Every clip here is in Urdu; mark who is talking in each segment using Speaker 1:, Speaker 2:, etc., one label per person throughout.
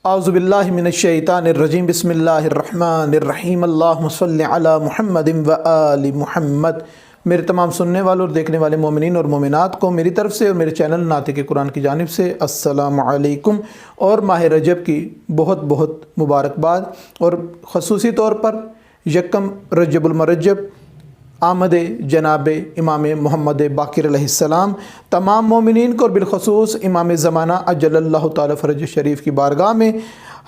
Speaker 1: اعوذ باللہ من الشیطان الرجیم بسم اللہ الرحمن الرحیم اللہم صلی علی محمد و آل محمد۔ میرے تمام سننے والوں اور دیکھنے والے مومنین اور مومنات کو میری طرف سے اور میرے چینل ناطق قرآن کی جانب سے السلام علیکم اور ماہ رجب کی بہت بہت مبارکباد، اور خصوصی طور پر یکم رجب المرجب آمد جناب امام محمد باقر علیہ السلام تمام مومنین کو اور بالخصوص امام زمانہ اجل اللہ تعالی فرج شریف کی بارگاہ میں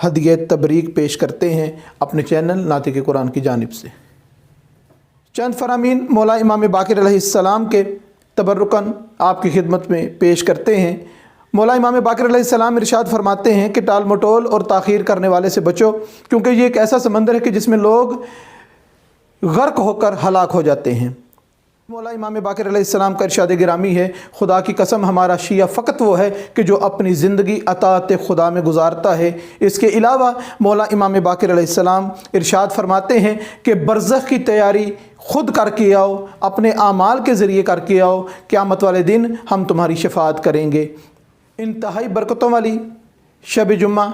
Speaker 1: ہدیہ تبریک پیش کرتے ہیں اپنے چینل ناطق قرآن کی جانب سے۔ چند فرامین مولا امام باقر علیہ السلام کے تبرکاً آپ کی خدمت میں پیش کرتے ہیں۔ مولا امام باقر علیہ السلام ارشاد فرماتے ہیں کہ ٹال مٹول اور تاخیر کرنے والے سے بچو، کیونکہ یہ ایک ایسا سمندر ہے کہ جس میں لوگ غرق ہو کر ہلاک ہو جاتے ہیں۔ مولا امام باقر علیہ السلام کا ارشاد گرامی ہے، خدا کی قسم ہمارا شیعہ فقط وہ ہے کہ جو اپنی زندگی اطاعت خدا میں گزارتا ہے۔ اس کے علاوہ مولا امام باقر علیہ السلام ارشاد فرماتے ہیں کہ برزخ کی تیاری خود کر کے آؤ، اپنے اعمال کے ذریعے کر کے آؤ، قیامت والے دن ہم تمہاری شفاعت کریں گے۔ انتہائی برکتوں والی شب جمعہ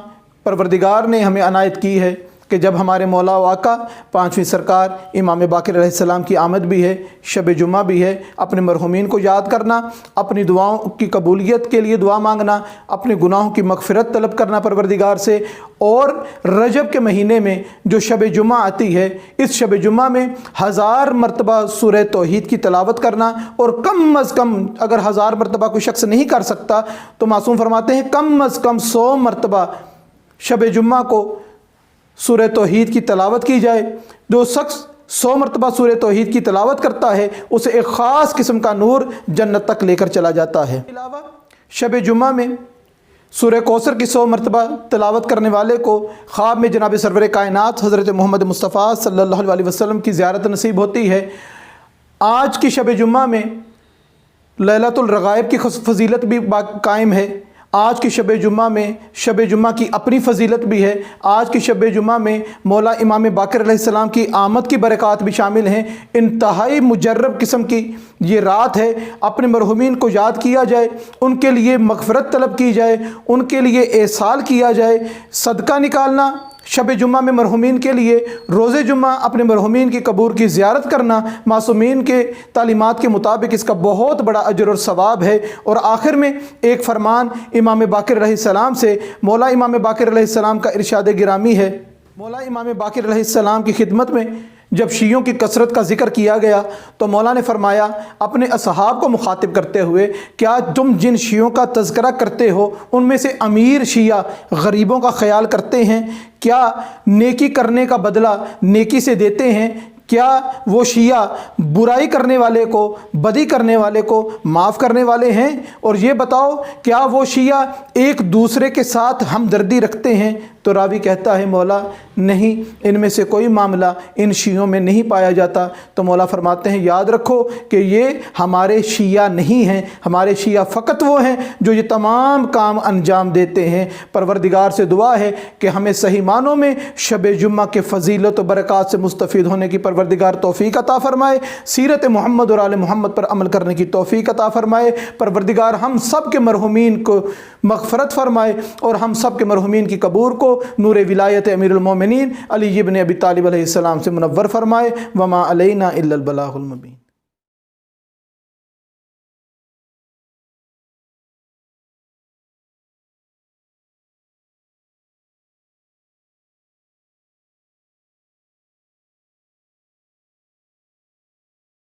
Speaker 1: پروردگار نے ہمیں عنایت کی ہے کہ جب ہمارے مولا و آقا پانچویں سرکار امام باقر علیہ السلام کی آمد بھی ہے، شب جمعہ بھی ہے، اپنے مرحومین کو یاد کرنا، اپنی دعاؤں کی قبولیت کے لیے دعا مانگنا، اپنے گناہوں کی مغفرت طلب کرنا پروردگار سے، اور رجب کے مہینے میں جو شب جمعہ آتی ہے اس شب جمعہ میں 1000 مرتبہ سورہ توحید کی تلاوت کرنا، اور کم از کم اگر 1000 مرتبہ کوئی شخص نہیں کر سکتا تو معصوم فرماتے ہیں کم از کم 100 مرتبہ شب جمعہ کو سورہ توحید کی تلاوت کی جائے۔ جو شخص 100 مرتبہ سورہ توحید کی تلاوت کرتا ہے اسے ایک خاص قسم کا نور جنت تک لے کر چلا جاتا ہے۔ اس کے علاوہ شب جمعہ میں سورہ کوثر کی 100 مرتبہ تلاوت کرنے والے کو خواب میں جناب سرور کائنات حضرت محمد مصطفیٰ صلی اللہ علیہ وسلم کی زیارت نصیب ہوتی ہے۔ آج کی شب جمعہ میں لیلۃ الرغائب کی فضیلت بھی قائم ہے۔ آج کی شب جمعہ میں شب جمعہ کی اپنی فضیلت بھی ہے۔ آج کی شب جمعہ میں مولا امام باقر علیہ السلام کی آمد کی برکات بھی شامل ہیں۔ انتہائی مجرب قسم کی یہ رات ہے، اپنے مرحومین کو یاد کیا جائے، ان کے لیے مغفرت طلب کی جائے، ان کے لیے احسان کیا جائے، صدقہ نکالنا شب جمعہ میں مرحومین کے لیے، روز جمعہ اپنے مرحومین کی قبور کی زیارت کرنا معصومین کے تعلیمات کے مطابق اس کا بہت بڑا اجر اور ثواب ہے۔ اور آخر میں ایک فرمان امام باقر علیہ السلام سے، مولا امام باقر علیہ السلام کا ارشاد گرامی ہے۔ مولا امام باقر علیہ السلام کی خدمت میں جب شیعوں کی کثرت کا ذکر کیا گیا تو مولا نے فرمایا اپنے اصحاب کو مخاطب کرتے ہوئے، کیا تم جن شیعوں کا تذکرہ کرتے ہو ان میں سے امیر شیعہ غریبوں کا خیال کرتے ہیں؟ کیا نیکی کرنے کا بدلہ نیکی سے دیتے ہیں؟ کیا وہ شیعہ برائی کرنے والے کو، بدی کرنے والے کو معاف کرنے والے ہیں؟ اور یہ بتاؤ کیا وہ شیعہ ایک دوسرے کے ساتھ ہمدردی رکھتے ہیں؟ تو راوی کہتا ہے مولا نہیں، ان میں سے کوئی معاملہ ان شیعوں میں نہیں پایا جاتا۔ تو مولا فرماتے ہیں یاد رکھو کہ یہ ہمارے شیعہ نہیں ہیں، ہمارے شیعہ فقط وہ ہیں جو یہ تمام کام انجام دیتے ہیں۔ پروردگار سے دعا ہے کہ ہمیں صحیح معنوں میں شب جمعہ کے فضیلت و برکات سے مستفید ہونے کی پروردگار توفیق عطا فرمائے، سیرت محمد اور آل محمد پر عمل کرنے کی توفیق عطا فرمائے۔ پروردگار ہم سب کے مرحومین کو مغفرت فرمائے اور ہم سب کے مرحومین کی قبور کو نور ولایت امیر المومنین علی ابن ابی طالب علیہ السلام سے منور فرمائے۔ وما علینا الا البلاغ المبین۔